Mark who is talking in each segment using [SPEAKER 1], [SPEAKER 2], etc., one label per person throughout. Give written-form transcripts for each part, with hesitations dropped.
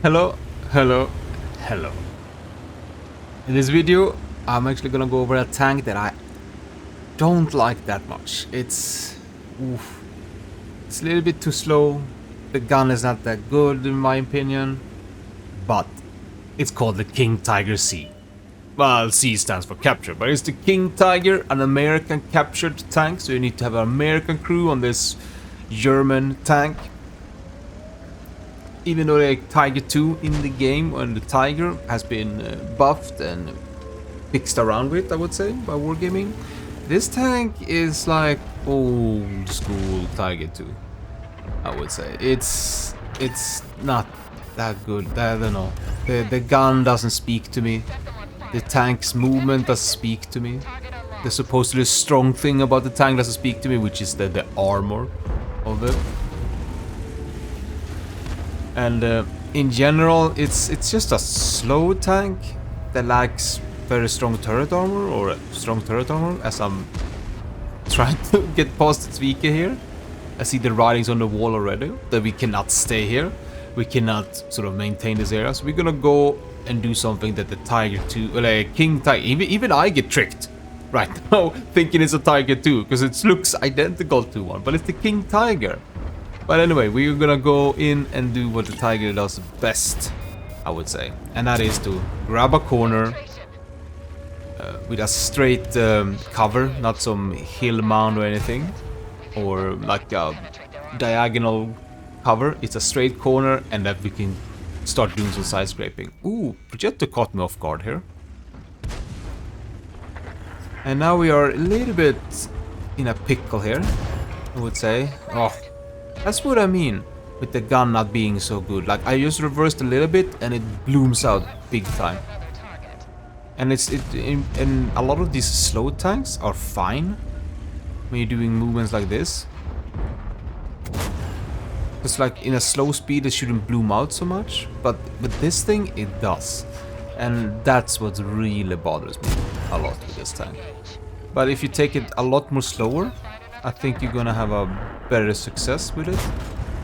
[SPEAKER 1] Hello, hello, hello. In this video, I'm actually gonna go over a tank that I don't like that much. Oof, it's a little bit too slow. The gun is not that good in my opinion, but it's called the King Tiger C. Well, C stands for capture, but it's the King Tiger, an American captured tank, so you need to have an American crew on this German tank. Even though the Tiger 2 in the game and the Tiger has been buffed and fixed around with, I would say, by Wargaming, this tank is like old school Tiger 2, I would say. It's not that good. I don't know. The gun doesn't speak to me. The tank's movement doesn't speak to me. The supposedly strong thing about the tank doesn't speak to me, which is the armor of it. And in general, it's just a slow tank that lacks very strong turret armor, or strong turret armor, as I'm trying to get past its Vika here. I see the writings on the wall already, that we cannot stay here. We cannot sort of maintain this area, so we're gonna go and do something that the Tiger 2, like King Tiger, even I get tricked right now, thinking it's a Tiger 2, because it looks identical to one, but it's the King Tiger. But anyway, we're gonna go in and do what the Tiger does best, I would say. And that is to grab a corner with a straight cover, not some hill mound or anything. Or like a diagonal cover. It's a straight corner and that we can start doing some side scraping. Ooh, Progetto caught me off guard here. And now we are a little bit in a pickle here, I would say. Oh. That's what I mean with the gun not being so good. Like, I just reversed a little bit and it blooms out big time. And and a lot of these slow tanks are fine when you're doing movements like this. It's like in a slow speed it shouldn't bloom out so much, but with this thing it does. And that's what really bothers me a lot with this tank. But if you take it a lot more slower, I think you're gonna have a better success with it.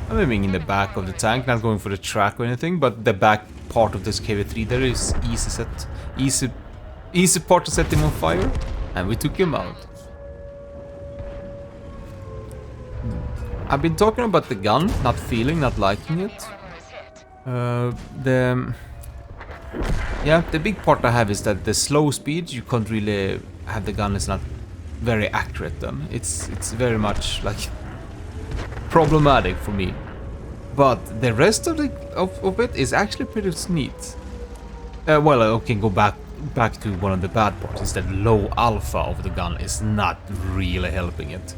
[SPEAKER 1] I'm aiming in the back of the tank, not going for the track or anything, but the back part of this KV-3 there is easy part to set him on fire, and we took him out. I've been talking about the gun, not liking it. The big part I have is that the slow speed, you can't really have the gun is not very accurate then. It's very much like problematic for me. But the rest of it is actually pretty neat. Well, I can go back to one of the bad parts, is that low alpha of the gun is not really helping it.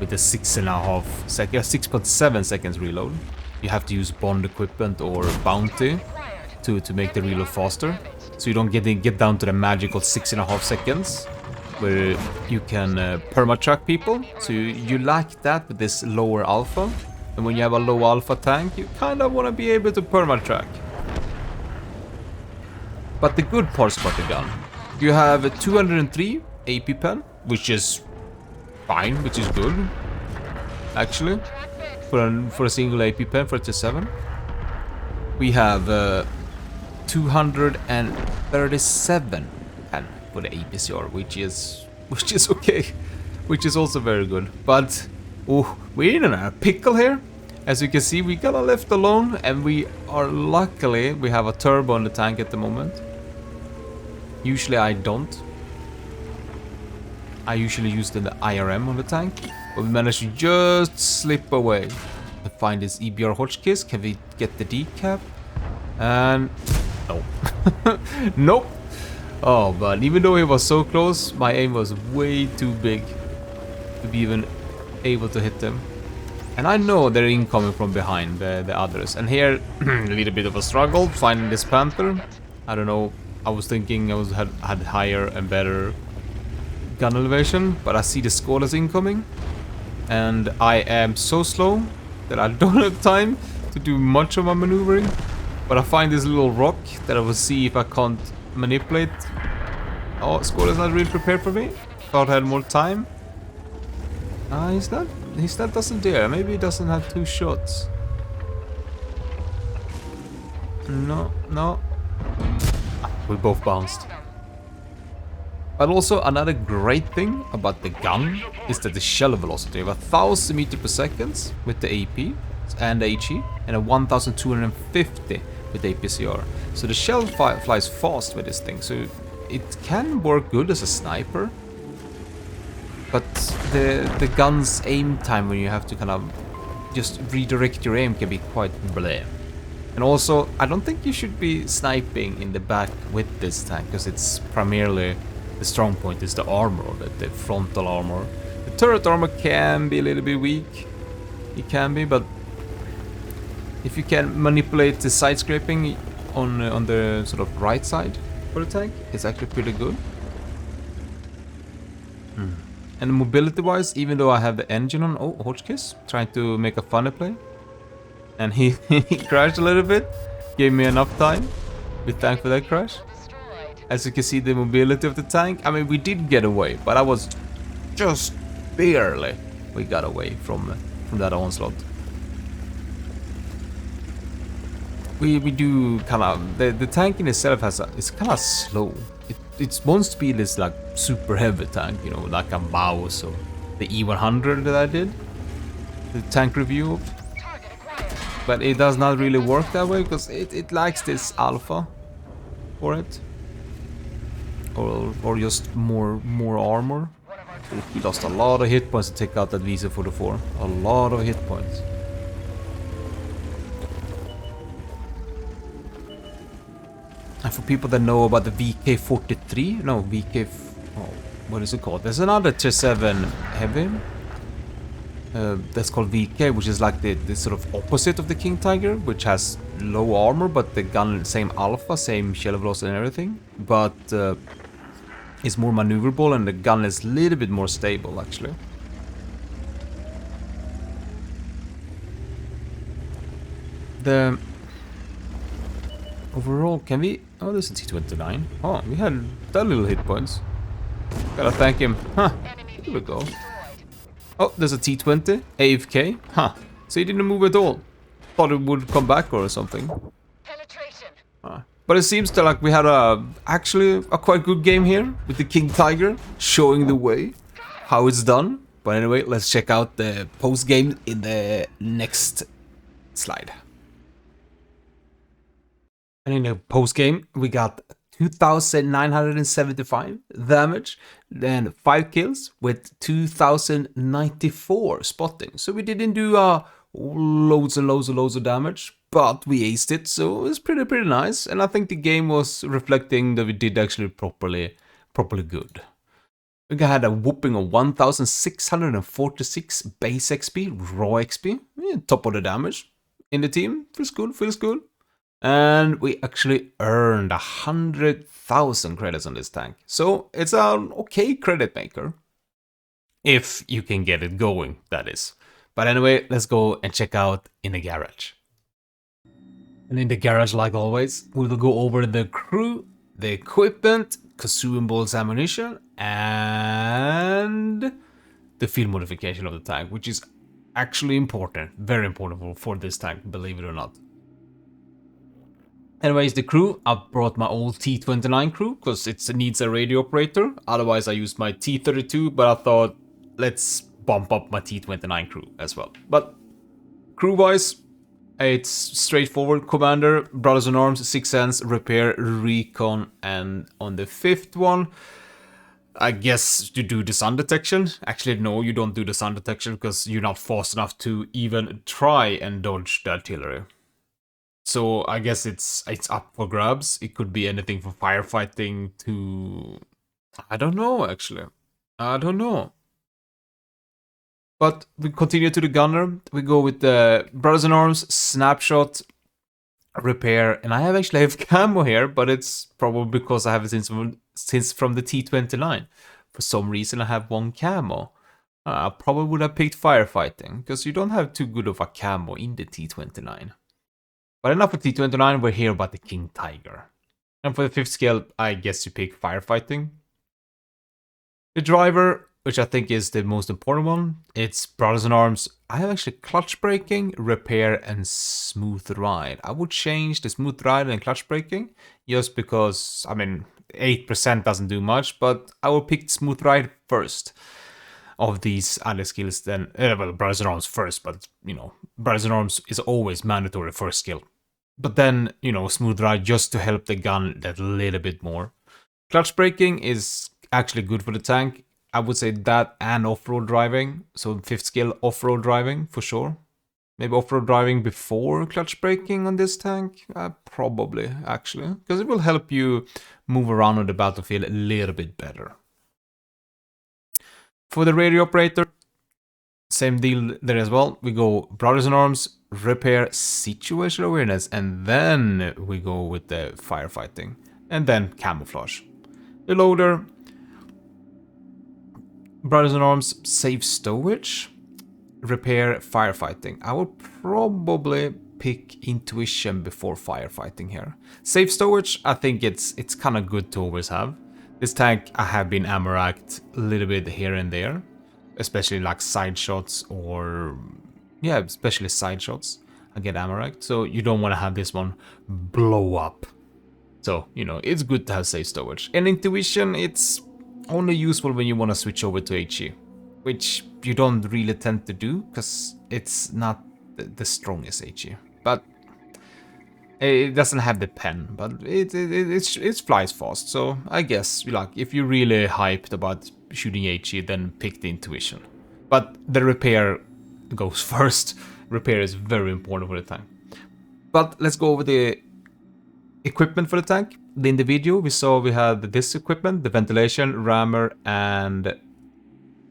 [SPEAKER 1] With the 6.7 seconds reload. You have to use bond equipment or bounty to make the reload faster. So you don't get down to the magical 6.5 seconds where you can perma-track people. So you lack that with this lower alpha. And when you have a low alpha tank, you kind of want to be able to perma-track. But the good parts about the gun. You have a 203 AP pen, which is fine, which is good. Actually, for a single AP pen for T7. We have 237 pen for the APCR, which is okay, which is also very good. But we're in a pickle here. As you can see, we got left alone, and we have a turbo on the tank at the moment. Usually I don't. I usually use the IRM on the tank, but we managed to just slip away. To find this EBR Hotchkiss. Can we get the decap? And no. Nope. Oh, but even though it was so close, my aim was way too big to be even able to hit them. And I know they're incoming from behind the others. And here, a little bit of a struggle finding this Panther. I don't know. I was thinking I had higher and better gun elevation, but I see the Skolas incoming. And I am so slow that I don't have time to do much of my maneuvering. But I find this little rock that I will see if I can't manipulate. Oh, Skolas not really prepared for me. Thought I had more time. He's not doesn't dare. Maybe he doesn't have 2 shots. No, no. We both bounced. But also another great thing about the gun is that the shell velocity of 1000 meters per second with the AP and HE and a 1250 with APCR. So the shell flies fast with this thing, so it can work good as a sniper. But the gun's aim time when you have to kind of just redirect your aim can be quite bleh. And also, I don't think you should be sniping in the back with this tank, because it's primarily the strong point is the armor, the frontal armor. The turret armor can be a little bit weak. It can be, but if you can manipulate the side scraping on the sort of right side for the tank, it's actually pretty good. And mobility-wise, even though I have the engine on, oh, Hotchkiss, trying to make a funny play. And he crashed a little bit, gave me enough time. We thank for that crash. As you can see, the mobility of the tank, I mean, we did get away, but I was just barely we got away from that onslaught. We do kind of, the tank in itself it's kind of slow. Its bone speed is like super heavy tank, you know, like a Maus or the E100 that I did the tank review of. But it does not really work that way because it lacks this alpha for it, or just more armor. We lost a lot of hit points to take out that VZ44. A lot of hit points. And for people that know about the VK43, no, what is it called? There's another Tier 7 heavy that's called VK, which is like the sort of opposite of the King Tiger, which has low armor, but the gun, same alpha, same shell velocity and everything, but it's more maneuverable and the gun is a little bit more stable, actually. The overall, can we... Oh, there's a T29. Oh, we had that little hit points. Gotta thank him. Huh, here we go. Oh, there's a T20, AFK. Huh, so he didn't move at all. Thought it would come back or something.
[SPEAKER 2] Penetration.
[SPEAKER 1] But it seems that like we had actually a quite good game here with the King Tiger showing the way how it's done. But anyway, let's check out the post game in the next slide. And in the post game, we got 2,975 damage, then 5 kills with 2,094 spotting. So we didn't do loads and loads of damage, but we aced it, so it's pretty nice. And I think the game was reflecting that we did actually properly good. We had a whooping of 1,646 base XP, raw XP, yeah, top of the damage in the team. Feels good. And we actually earned 100,000 credits on this tank. So it's an okay credit maker. If you can get it going, that is. But anyway, let's go and check out in the garage. And in the garage, like always, we will go over the crew, the equipment, consumables, ammunition, and the field modification of the tank, which is actually important, very important for this tank, believe it or not. Anyways, the crew, I brought my old T29 crew because it needs a radio operator. Otherwise, I used my T32, but I thought, let's bump up my T29 crew as well. But crew-wise, it's straightforward. Commander, Brothers in Arms, Sixth Sense, Repair, Recon, and on the 5th one, I guess you do the sun detection. Actually, no, you don't do the sun detection because you're not fast enough to even try and dodge the artillery. So I guess it's up for grabs. It could be anything from firefighting to... I don't know, actually. I don't know. But we continue to the gunner. We go with the Brothers in Arms, Snapshot, Repair. And I actually have camo here, but it's probably because I have it since from the T29. For some reason I have one camo. I probably would have picked firefighting, because you don't have too good of a camo in the T29. But enough for T29, we're here about the King Tiger. And for the 5th skill, I guess you pick firefighting. The driver, which I think is the most important one. It's Brothers in Arms. I have actually clutch braking, repair, and smooth ride. I would change the smooth ride and clutch braking just because, I mean, 8% doesn't do much, but I will pick smooth ride first of these other skills. Then, well, Brothers in Arms first, but you know, Brothers in Arms is always mandatory first skill. But then, you know, smooth ride just to help the gun that little bit more. Clutch braking is actually good for the tank. I would say that and off-road driving. So 5th skill, off-road driving for sure. Maybe off-road driving before clutch braking on this tank? Probably, actually. Because it will help you move around on the battlefield a little bit better. For the radio operator, same deal there as well. We go Brothers in Arms, repair, situational awareness, and then we go with the firefighting. And then camouflage. The loader, Brothers in Arms, safe stowage, repair, firefighting. I will probably pick intuition before firefighting here. Safe stowage, I think it's kind of good to always have. This tank I have been ammo racked a little bit here and there, especially like side shots or yeah, especially side shots. I get ammo racked, so you don't want to have this one blow up. So, you know, it's good to have safe stowage. And intuition, it's only useful when you want to switch over to HE, which you don't really tend to do because it's not the strongest HE. But it doesn't have the pen, but it flies fast. So I guess like if you're really hyped about shooting HE, then pick the intuition. But the repair goes first. Repair is very important for the tank. But let's go over the equipment for the tank. In the video we saw we had this equipment, the ventilation, rammer, and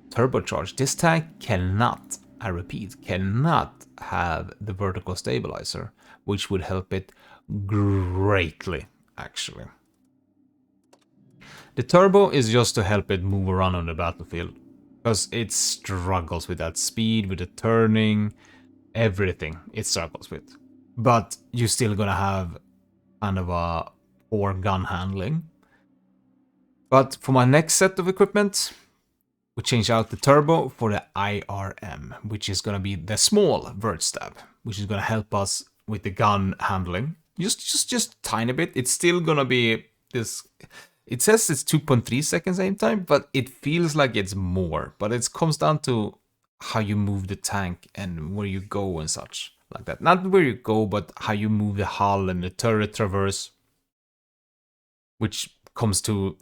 [SPEAKER 1] turbocharge. This tank cannot, I repeat, cannot have the vertical stabilizer, which would help it greatly, actually. The turbo is just to help it move around on the battlefield, because it struggles with that speed, with the turning, everything it struggles with. But you're still gonna have kind of a poor gun handling. But for my next set of equipment, we change out the turbo for the IRM, which is gonna be the small vert stab, which is gonna help us with the gun handling. Just tiny bit. It's still gonna be this. It says it's 2.3 seconds aim time, but it feels like it's more. But it comes down to how you move the tank and where you go and such like that. Not where you go, but how you move the hull and the turret traverse, which comes to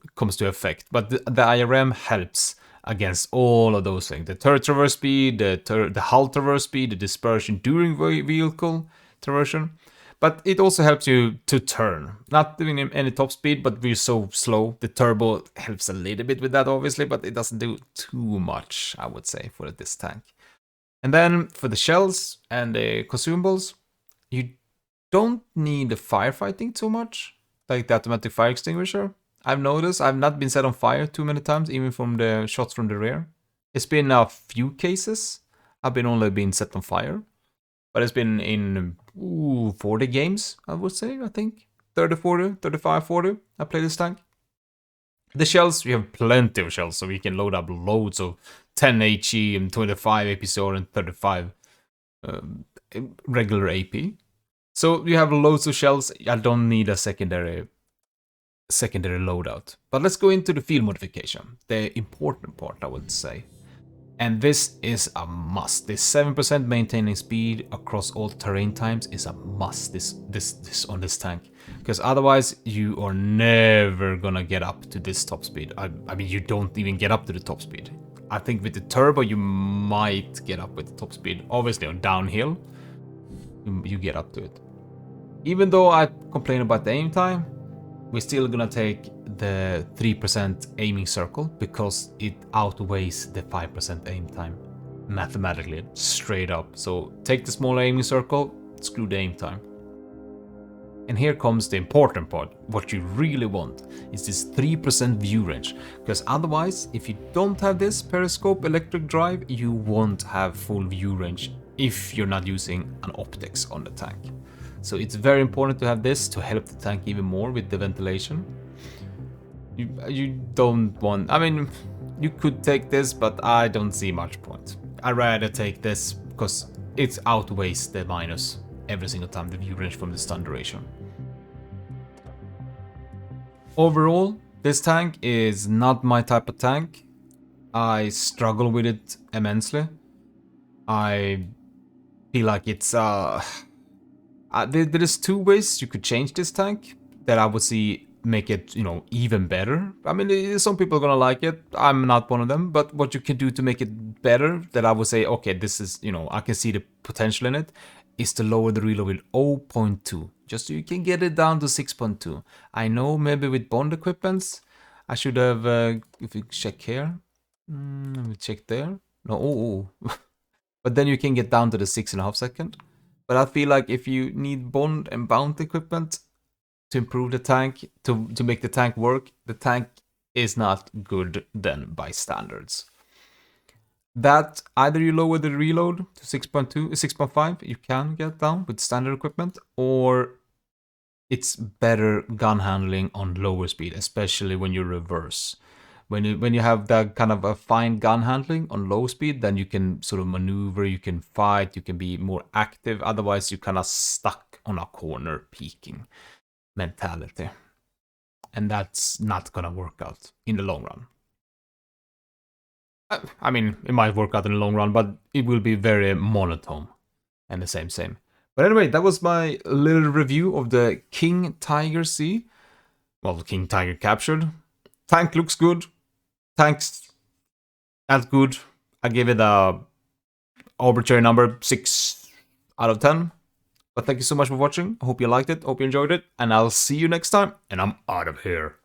[SPEAKER 1] effect. But the IRM helps against all of those things: the turret traverse speed, the hull traverse speed, the dispersion during vehicle traversion. But it also helps you to turn, not doing any top speed, but we're so slow. The turbo helps a little bit with that, obviously, but it doesn't do too much, I would say, for this tank. And then for the shells and the consumables, you don't need the firefighting too much, like the automatic fire extinguisher. I've noticed I've not been set on fire too many times, even from the shots from the rear. It's been a few cases I've been only been set on fire, but it's been in 40 games, I would say, I think. 30, 40, 35, 40, I play this tank. The shells, we have plenty of shells, so we can load up loads of 10 HE and 25 APCR and 35 regular AP. So we have loads of shells. I don't need a secondary loadout. But let's go into the field modification, the important part, I would say. And this is a must. This 7% maintaining speed across all terrain times is a must. This on this tank, because otherwise you are never gonna get up to this top speed. I mean, you don't even get up to the top speed. I think with the turbo you might get up with the top speed. Obviously on downhill, you get up to it. Even though I complain about the aim time, we're still gonna take the 3% aiming circle because it outweighs the 5% aim time mathematically, straight up. So take the small aiming circle, screw the aim time. And here comes the important part. What you really want is this 3% view range, because otherwise, if you don't have this periscope electric drive, you won't have full view range if you're not using an optics on the tank. So it's very important to have this to help the tank even more with the ventilation. You don't want, I mean, you could take this, but I don't see much point. I'd rather take this because it outweighs the minus every single time, the view range from the stun duration. Overall, this tank is not my type of tank. I struggle with it immensely. I feel like it's there's two ways you could change this tank that I would see make it, you know, even better. I mean, some people are gonna like it. I'm not one of them, but what you can do to make it better, that I would say, okay, this is, you know, I can see the potential in it, is to lower the reload with 0.2, just so you can get it down to 6.2. I know maybe with bond equipments, I should have, if you check here, let me check there. No, but then you can get down to the 6.5 second. But I feel like if you need bond and bounty equipment to improve the tank, to make the tank work, the tank is not good then by standards. That either you lower the reload to 6.2, 6.5, you can get down with standard equipment, or it's better gun handling on lower speed, especially when you reverse. When you have that kind of a fine gun handling on low speed, then you can sort of maneuver, you can fight, you can be more active. Otherwise, you're kind of stuck on a corner peeking mentality. And that's not gonna work out in the long run. I mean, it might work out in the long run, but it will be very monotone and the same. But anyway, that was my little review of the King Tiger C. Well, the King Tiger captured. Tank looks good. Tank's not good. I give it a arbitrary number, 6 out of 10. But thank you so much for watching. I hope you liked it, hope you enjoyed it, and I'll see you next time, and I'm out of here.